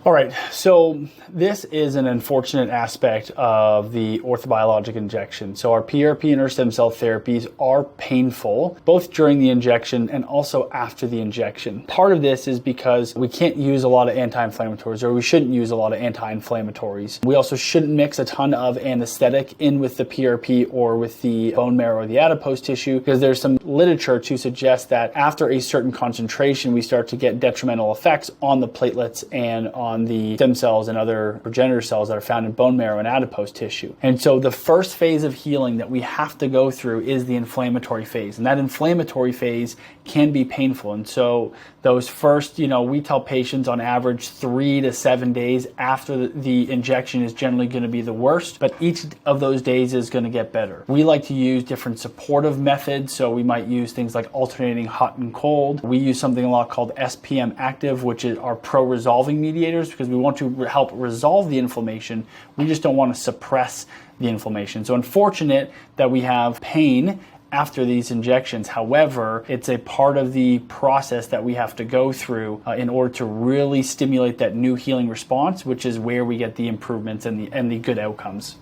All right, so this is an unfortunate aspect of the orthobiologic injection. So our PRP and our stem cell therapies are painful, both during the injection and also after the injection. Part of this is because we can't use a lot of anti-inflammatories, or we shouldn't use a lot of anti-inflammatories. We also shouldn't mix a ton of anesthetic in with the PRP or with the bone marrow or the adipose tissue, because there's some literature to suggest that after a certain concentration, we start to get detrimental effects on the platelets and on the stem cells and other progenitor cells that are found in bone marrow and adipose tissue. And so the first phase of healing that we have to go through is the inflammatory phase. And that inflammatory phase can be painful. And so those first, we tell patients on average 3 to 7 days after the injection is generally going to be the worst, but each of those days is going to get better. We like to use different supportive methods. So we might use things like alternating hot and cold. We use something a lot called SPM active, which is our pro-resolving mediators, because we want to help resolve the inflammation. We just don't want to suppress the inflammation. So unfortunate that we have pain after these injections. However, it's a part of the process that we have to go through in order to really stimulate that new healing response, which is where we get the improvements and the good outcomes.